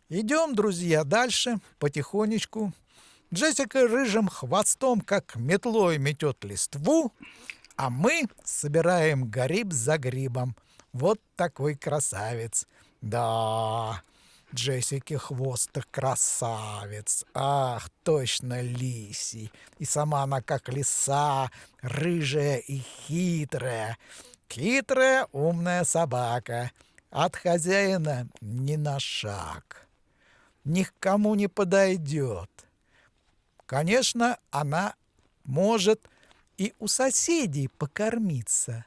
Идем, друзья, дальше, потихонечку. Джессика рыжим хвостом, как метлой, метет листву, а мы собираем гриб за грибом. Вот такой красавец. Да, Джессики хвост красавец. Ах, точно лисий. И сама она как лиса, рыжая и хитрая. Хитрая, умная собака. От хозяина ни на шаг. Ни к кому не подойдет. Конечно, она может и у соседей покормиться.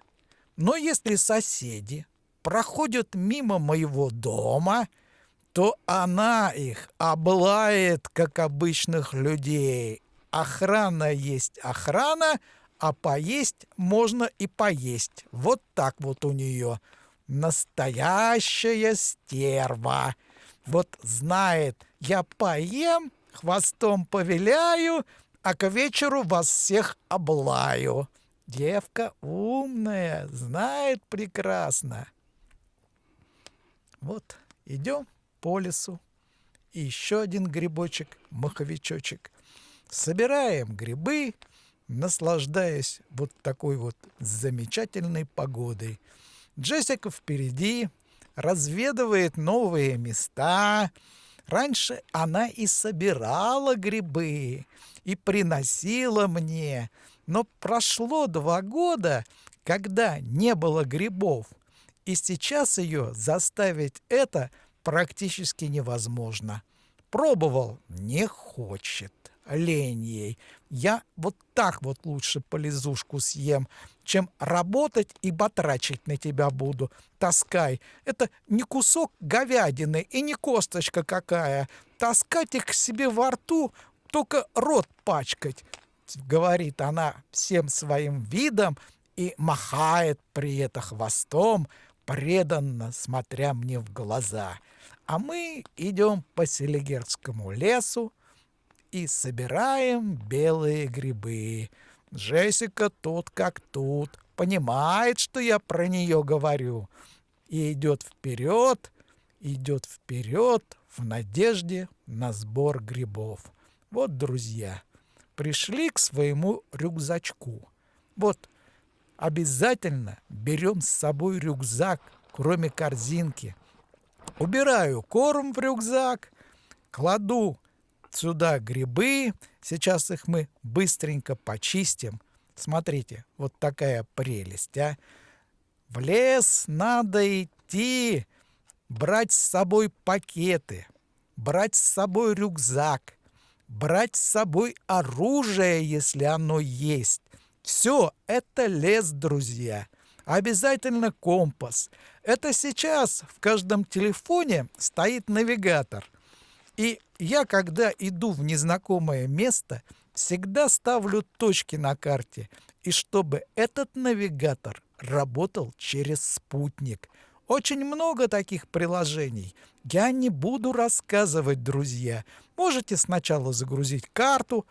Но если соседи проходят мимо моего дома, то она их облает, как обычных людей. Охрана есть охрана, а поесть можно и поесть. Вот так вот у нее. Настоящая стерва. Вот знает, я поем, хвостом повиляю, а к вечеру вас всех облаю. Девка умная, знает прекрасно. Вот, идем по лесу. И еще один грибочек, маховичочек. Собираем грибы, наслаждаясь вот такой вот замечательной погодой. Джессика впереди разведывает новые места. Раньше она и собирала грибы, и приносила мне. Но прошло 2 года, когда не было грибов, и сейчас ее заставить это практически невозможно. Пробовал, не хочет, лень ей. Я вот так вот лучше полезушку съем, чем работать и батрачить на тебя буду. Таскай. Это не кусок говядины и не косточка какая. Таскать их к себе во рту, только рот пачкать, говорит она всем своим видом и махает при этом хвостом, преданно смотря мне в глаза. А мы идем по Селигерскому лесу и собираем белые грибы. Джессика тут как тут, понимает, что я про нее говорю, и идет вперед в надежде на сбор грибов. Вот, друзья, пришли к своему рюкзачку. Вот, обязательно берем с собой рюкзак, кроме корзинки. Убираю корм в рюкзак, кладу сюда грибы. Сейчас их мы быстренько почистим. Смотрите, вот такая прелесть, а. В лес надо идти, брать с собой пакеты, брать с собой рюкзак, брать с собой оружие, если оно есть. Все, это лес, друзья. Обязательно компас. Это сейчас в каждом телефоне стоит навигатор. И я, когда иду в незнакомое место, всегда ставлю точки на карте. И чтобы этот навигатор работал через спутник. Очень много таких приложений. Я не буду рассказывать, друзья. Можете сначала загрузить карту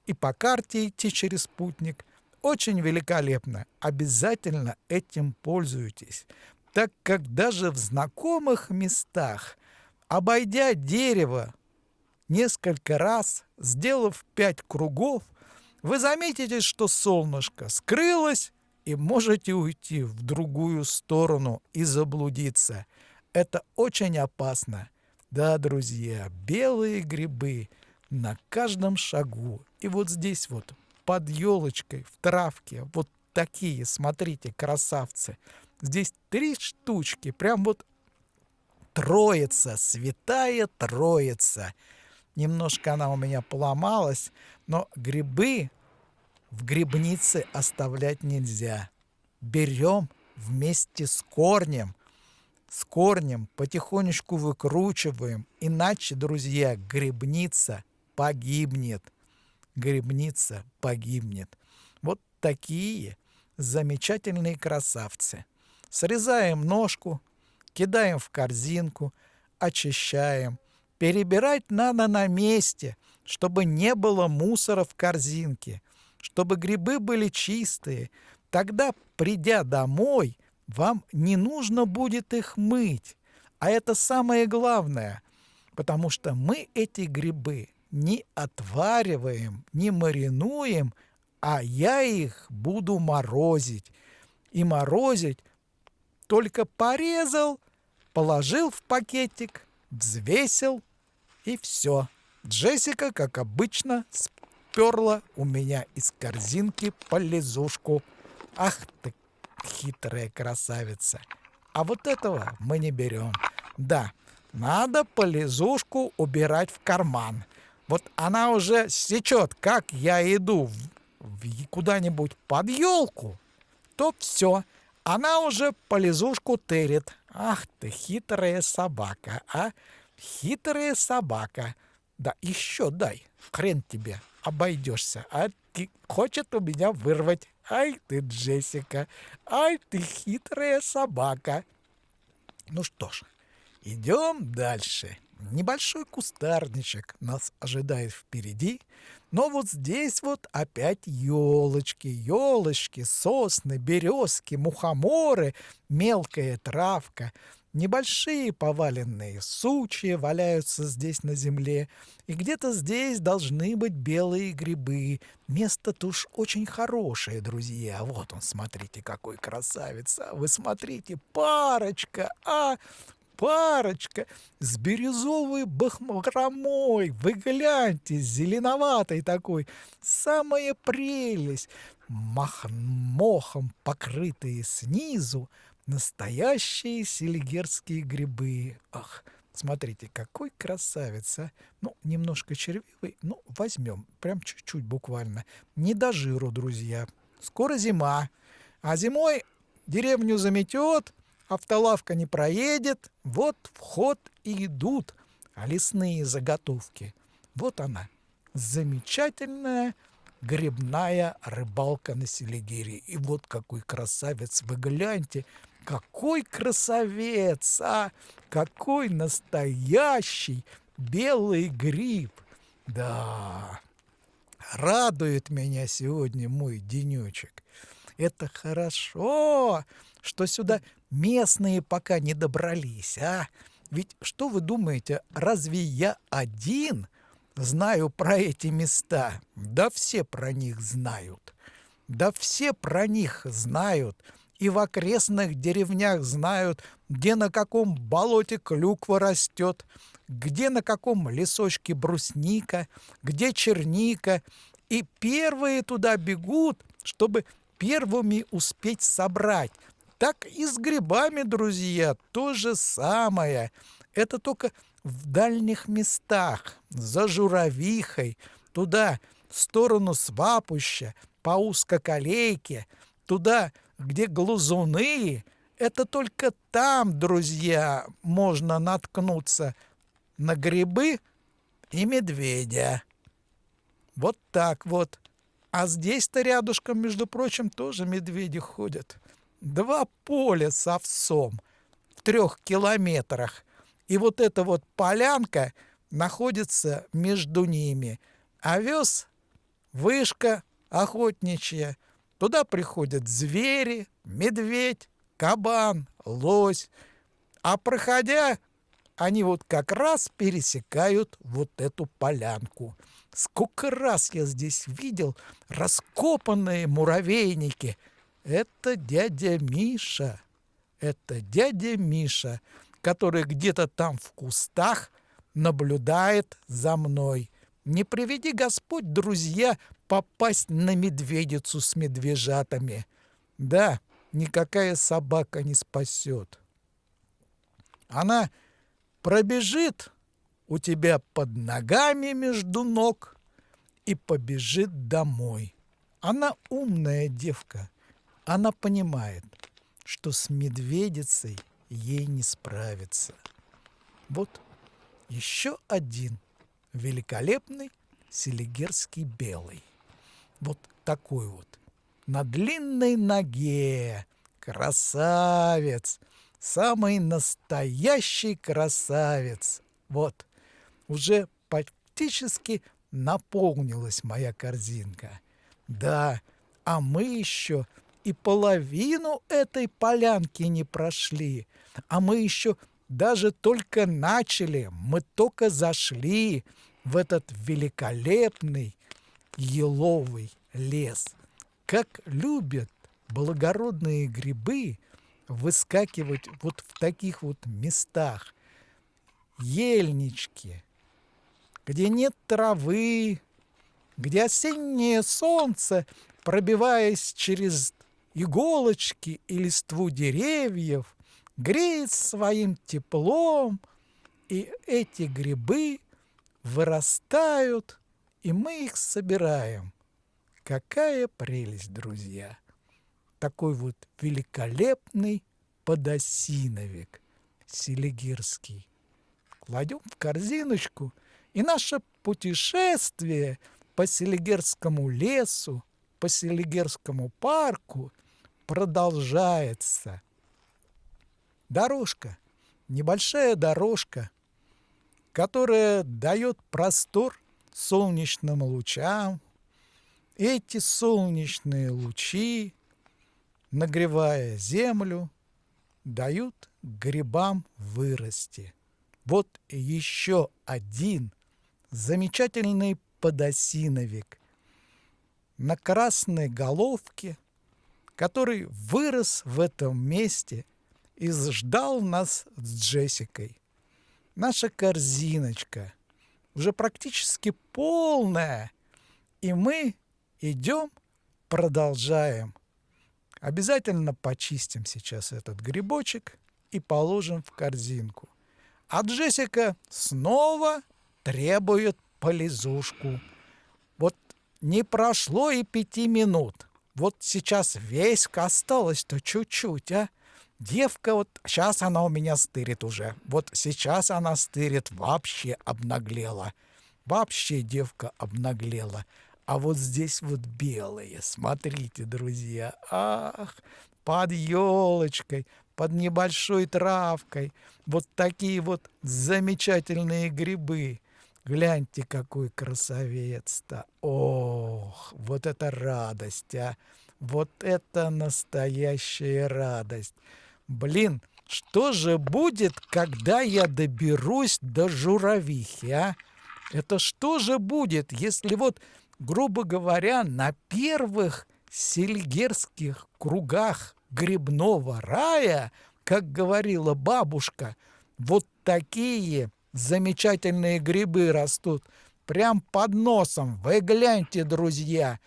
и по карте идти через спутник. Очень великолепно. Обязательно этим пользуйтесь, так как даже в знакомых местах, обойдя дерево несколько раз, сделав 5 кругов, вы заметите, что солнышко скрылось, и можете уйти в другую сторону и заблудиться. Это очень опасно. Да, друзья, белые грибы на каждом шагу. И вот здесь вот, под елочкой, в травке, вот такие, смотрите, красавцы. Здесь 3 штучки, прям вот троица, святая троица. Немножко она у меня поломалась, но грибы в грибнице оставлять нельзя. Берем вместе с корнем. С корнем потихонечку выкручиваем. Иначе, друзья, грибница погибнет. Грибница погибнет. Вот такие замечательные красавцы. Срезаем ножку, кидаем в корзинку, очищаем. Перебирать надо на месте, чтобы не было мусора в корзинке, чтобы грибы были чистые. Тогда, придя домой, вам не нужно будет их мыть. А это самое главное. потому что мы эти грибы не отвариваем, не маринуем, а я их буду морозить. И морозить только порезал, положил в пакетик, взвесил и все. Джессика, как обычно, сперла у меня из корзинки полезушку. Ах ты, хитрая красавица! А вот этого мы не берем. Да, надо полезушку убирать в карман. Вот она уже сечет, как я иду куда-нибудь под елку, то все, она уже полезушку тырит. Ах ты, хитрая собака, а? Хитрая собака. Да еще дай, хрен тебе, обойдешься. А ты хочет у меня вырвать. Ай ты, Джессика, ай ты, хитрая собака. Ну что ж, идем дальше. Небольшой кустарничек нас ожидает впереди, но вот здесь вот опять елочки, сосны, березки, мухоморы, мелкая травка. Небольшие поваленные сучья валяются здесь на земле, и где-то здесь должны быть белые грибы. Место-то уж очень хорошее, друзья. Вот он, смотрите, какой красавец. Вы смотрите, парочка, парочка с бирюзовой бахромой. Вы гляньте, зеленоватой такой. Самая прелесть. Мохом покрытые снизу. Настоящие селигерские грибы. Ах, смотрите, какой красавец, а. Ну, немножко червивый, ну, возьмем. Прям чуть-чуть буквально. Не до жиру, друзья. Скоро зима. А зимой деревню заметет, автолавка не проедет. Вот в ход и идут лесные заготовки. Вот она, замечательная грибная рыбалка на Селигере. И вот какой красавец, вы гляньте, какой красавец, а! Какой настоящий белый гриб! Да, радует меня сегодня мой денечек. Это хорошо, что сюда местные пока не добрались, а? Ведь что вы думаете, разве я один знаю про эти места? Да все про них знают. Да все про них знают. И в окрестных деревнях знают, где на каком болоте клюква растет, где на каком лесочке брусника, где черника. И первые туда бегут, чтобы первыми успеть собрать. Так и с грибами, друзья, то же самое. Это только в дальних местах, за Журавихой, туда, в сторону Свапуща, по узкоколейке, туда, где глазуны, это только там, друзья, можно наткнуться на грибы и медведя. Вот так вот. А здесь-то рядышком, между прочим, тоже медведи ходят. 2 поля с овсом в 3 километрах. И вот эта вот полянка находится между ними. Овес, вышка охотничья. Туда приходят звери, медведь, кабан, лось. А проходя, они вот как раз пересекают вот эту полянку. Сколько раз я здесь видел раскопанные муравейники. Это дядя Миша, который где-то там в кустах наблюдает за мной. Не приведи Господь, друзья, попасть на медведицу с медвежатами. Да, никакая собака не спасет. Она пробежит у тебя под ногами между ног и побежит домой. Она умная девка. Она понимает, что с медведицей ей не справиться. Вот еще один великолепный селигерский белый. Вот такой вот. На длинной ноге. Красавец. Самый настоящий красавец. Вот. Уже практически наполнилась моя корзинка. Да, а мы еще и половину этой полянки не прошли. А мы еще даже только начали, мы только зашли в этот великолепный еловый лес. Как любят благородные грибы выскакивать вот в таких вот местах. Ельнички, где нет травы, где осеннее солнце, пробиваясь через иголочки и листву деревьев, греет своим теплом, и эти грибы вырастают, и мы их собираем. Какая прелесть, друзья! Такой вот великолепный подосиновик селигерский. Кладем в корзиночку, и наше путешествие по Селигерскому лесу, по Селигерскому парку продолжается. Дорожка, небольшая дорожка, которая дает простор солнечным лучам. Эти солнечные лучи, нагревая землю, дают грибам вырасти. Вот еще один замечательный подосиновик на красной головке, который вырос в этом месте и ждал нас с Джессикой. Наша корзиночка уже практически полная, и мы идем, продолжаем. Обязательно почистим сейчас этот грибочек и положим в корзинку. А Джессика снова требует полизушку. Вот не прошло и 5 минут. Вот сейчас весь осталось-то чуть-чуть, а? Девка вот, сейчас она у меня стырит уже. Вот сейчас она стырит, вообще обнаглела. Вообще девка обнаглела. А вот здесь вот белые, смотрите, друзья. Ах, под елочкой, под небольшой травкой. Вот такие вот замечательные грибы. Гляньте, какой красавец-то. Ох, вот это радость, а. Вот это настоящая радость. Блин, что же будет, когда я доберусь до Журавихи, а? Это что же будет, если вот, грубо говоря, на первых селигерских кругах грибного рая, как говорила бабушка, вот такие замечательные грибы растут прям под носом. Вы гляньте, друзья,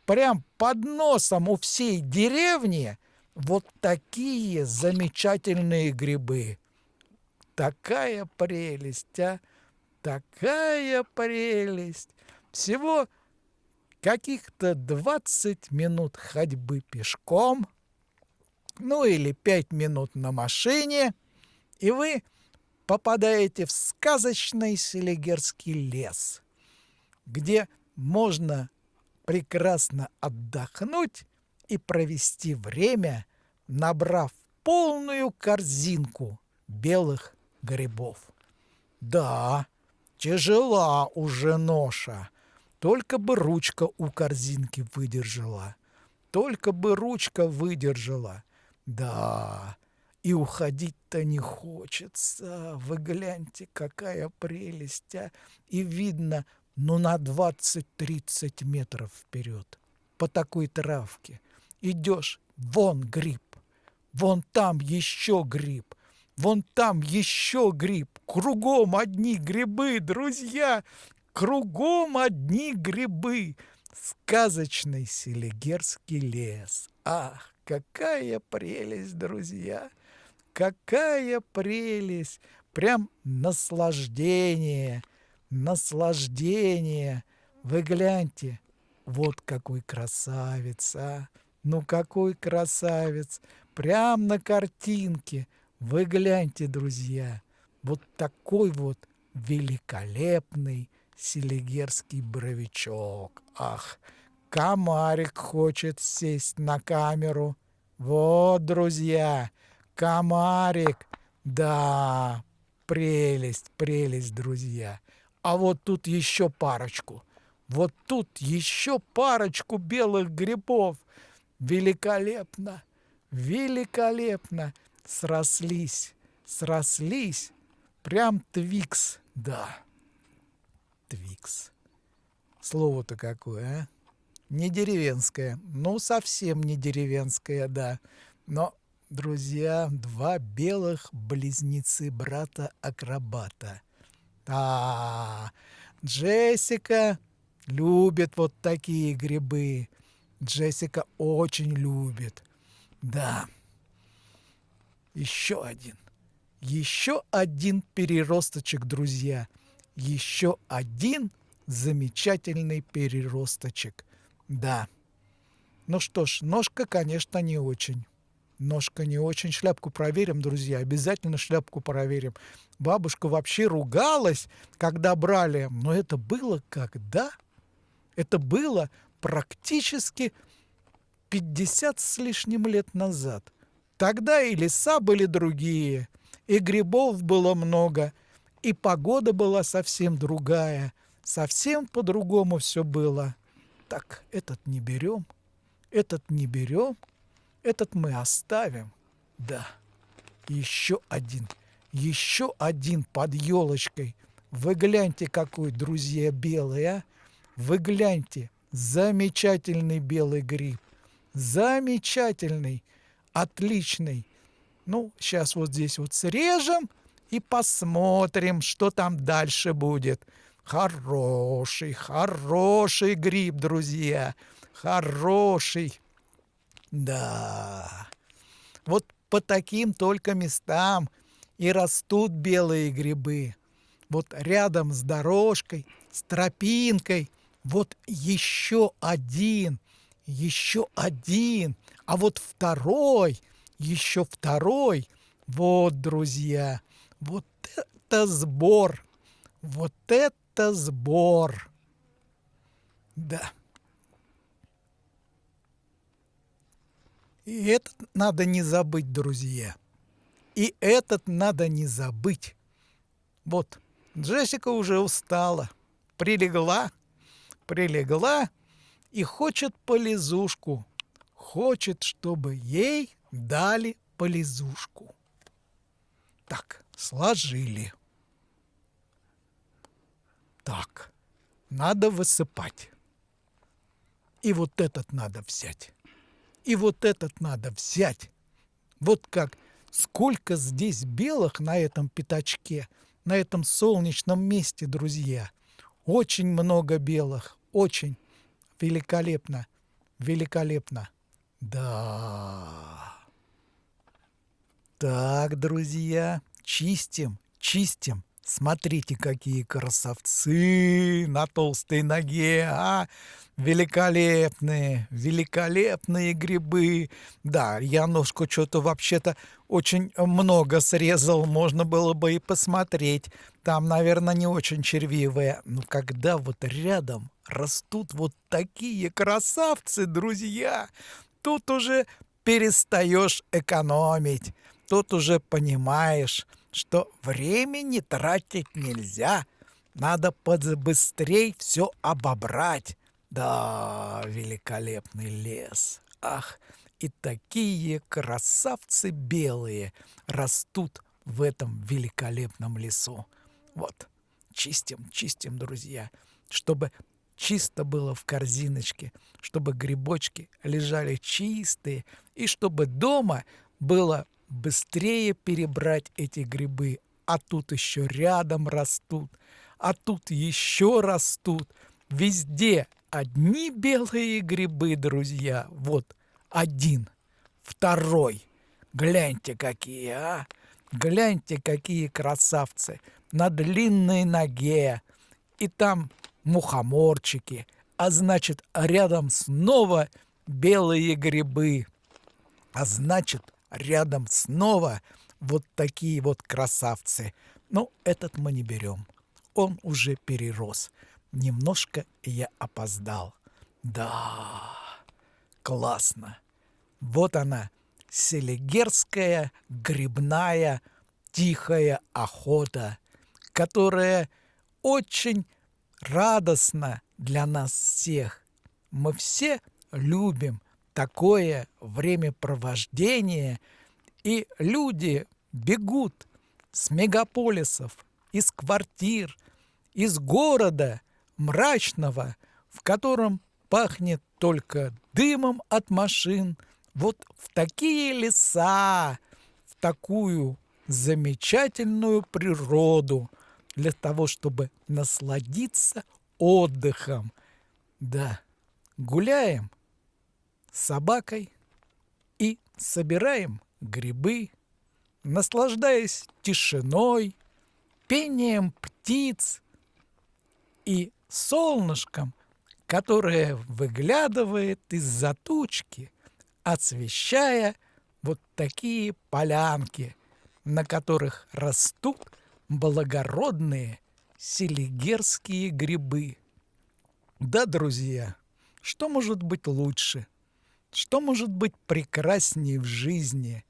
прям под носом у всей деревни вот такие замечательные грибы. Такая прелесть, а! Такая прелесть! Всего каких-то 20 минут ходьбы пешком, ну или 5 минут на машине, и вы попадаете в сказочный Селигерский лес, где можно прекрасно отдохнуть и провести время, набрав полную корзинку белых грибов. Да, тяжела уже ноша, только бы ручка у корзинки выдержала, только бы ручка выдержала. Да, и уходить-то не хочется. Вы гляньте, какая прелесть, а! И видно, на 20-30 метров вперед по такой травке. Идешь, вон гриб, вон там еще гриб, вон там еще гриб. Кругом одни грибы, друзья, кругом одни грибы. Сказочный Селигерский лес. Ах, какая прелесть, друзья! Какая прелесть! Прям наслаждение, наслаждение. Вы гляньте, вот какой красавец, а! Ну какой красавец! Прям на картинке. Вы гляньте, друзья, вот такой вот великолепный селигерский боровичок. Ах, комарик хочет сесть на камеру. Вот, друзья, комарик. Да, прелесть, прелесть, друзья. А вот тут еще парочку. Вот тут еще парочку белых грибов. Великолепно, великолепно. Срослись срослись. Прям Твикс, да, Твикс. Слово-то какое, а? Не деревенское. Ну, совсем не деревенское, да. Но, друзья, два белых близнецы брата-акробата. А, Джессика любит вот такие грибы. Джессика очень любит. Да. Еще один. Еще один переросточек, друзья. Еще один замечательный переросточек. Да. Ну что ж, ножка, конечно, не очень. Ножка не очень. Шляпку проверим, друзья. Обязательно шляпку проверим. Бабушка вообще ругалась, когда брали. Но это было когда? Это было практически 50 с лишним лет назад. Тогда и леса были другие, и грибов было много, и погода была совсем другая. Совсем по-другому все было. Так, этот не берем, этот не берем, этот мы оставим. Да, еще один под елочкой. Вы гляньте, какой, друзья, белый, а? Вы гляньте, замечательный белый гриб. Замечательный, отличный. Ну, сейчас вот здесь вот срежем и посмотрим, что там дальше будет. Хороший, хороший гриб, друзья. Хороший. Да. Вот по таким только местам и растут белые грибы. Вот рядом с дорожкой, с тропинкой. Вот еще один, а вот второй, еще второй. Вот, друзья, вот это сбор, вот это сбор. Да. И этот надо не забыть, друзья. И этот надо не забыть. Вот, Джессика уже устала, прилегла и хочет полизушку. Хочет, чтобы ей дали полизушку. Так, сложили. Так, надо высыпать. И вот этот надо взять. И вот этот надо взять. Вот как, сколько здесь белых на этом пятачке, на этом солнечном месте, друзья. Очень много белых, очень. Великолепно, великолепно. Да. Так, друзья, чистим. Смотрите, какие красавцы на толстой ноге, а! Великолепные грибы. Да, я ножку что-то вообще-то очень много срезал, можно было бы и посмотреть. Там, наверное, не очень червивые. Но когда вот рядом растут вот такие красавцы, друзья, тут уже перестаешь экономить. Тут уже понимаешь, что времени тратить нельзя. Надо побыстрей все обобрать. Да, великолепный лес. Ах, и такие красавцы белые растут в этом великолепном лесу. Вот, чистим, друзья, чтобы чисто было в корзиночке, чтобы грибочки лежали чистые, и чтобы дома было быстрее перебрать эти грибы. А тут еще рядом растут, а тут еще растут. Везде одни белые грибы, друзья. Вот один, второй. Гляньте, какие, а! Гляньте, какие красавцы на длинной ноге. И там мухоморчики, а значит, рядом снова белые грибы. А значит, рядом снова вот такие вот красавцы. Но этот мы не берем. Он уже перерос. Немножко я опоздал. Да, классно. Вот она, селигерская грибная тихая охота, которая очень радостна для нас всех. Мы все любим такое времяпровождение, и люди бегут с мегаполисов, из квартир, из города мрачного, в котором пахнет только дымом от машин, вот в такие леса, в такую замечательную природу, для того, чтобы насладиться отдыхом. Да, гуляем с собакой и собираем грибы, наслаждаясь тишиной, пением птиц и солнышком, которое выглядывает из-за тучки, освещая вот такие полянки, на которых растут благородные селигерские грибы. Да, друзья, что может быть лучше? Что может быть прекраснее в жизни?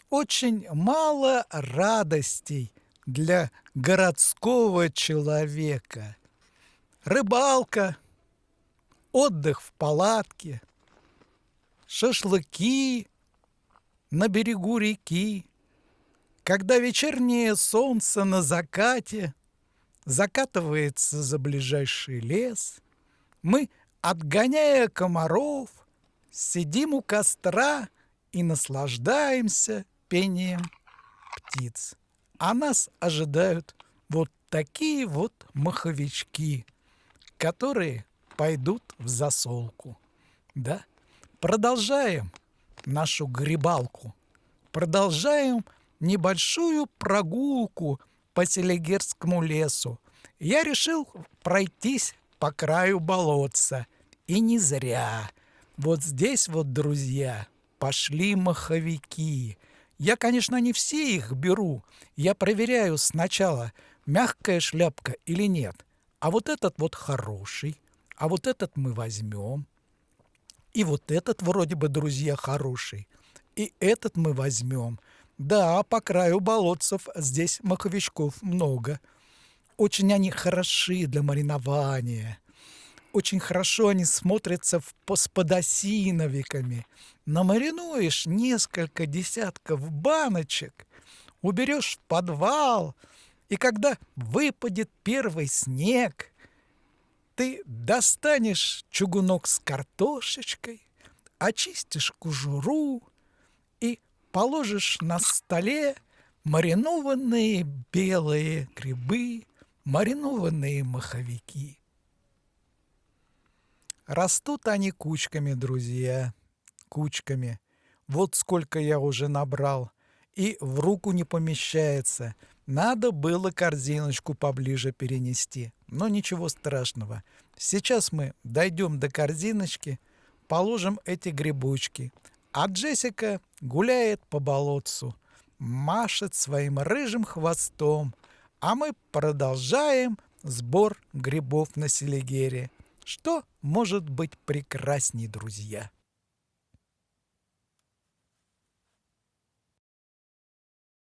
Очень мало радостей для городского человека. Рыбалка, отдых в палатке, шашлыки на берегу реки, когда вечернее солнце на закате закатывается за ближайший лес, мы, отгоняя комаров, сидим у костра и наслаждаемся пением птиц. А нас ожидают вот такие вот маховички, которые пойдут в засолку. Да? Продолжаем нашу грибалку. Продолжаем небольшую прогулку по Селигерскому лесу. Я решил пройтись по краю болотца. И не зря. Вот здесь вот, друзья, пошли маховики. Я, конечно, не все их беру. Я проверяю сначала, мягкая шляпка или нет. А вот этот вот хороший. А вот этот мы возьмем. И вот этот вроде бы, друзья, хороший. И этот мы возьмем. Да, по краю болотцев здесь маховичков много. Очень они хороши для маринования. Очень хорошо они смотрятся с подосиновиками. Намаринуешь несколько десятков баночек, уберешь в подвал, и когда выпадет первый снег, ты достанешь чугунок с картошечкой, очистишь кожуру и положишь на столе маринованные белые грибы, маринованные маховики. Растут они кучками, друзья, кучками. Вот сколько я уже набрал. И в руку не помещается. Надо было корзиночку поближе перенести. Но ничего страшного. Сейчас мы дойдем до корзиночки, положим эти грибочки. А Джессика гуляет по болотцу, машет своим рыжим хвостом. А мы продолжаем сбор грибов на Селигере. Что может быть прекрасней, друзья?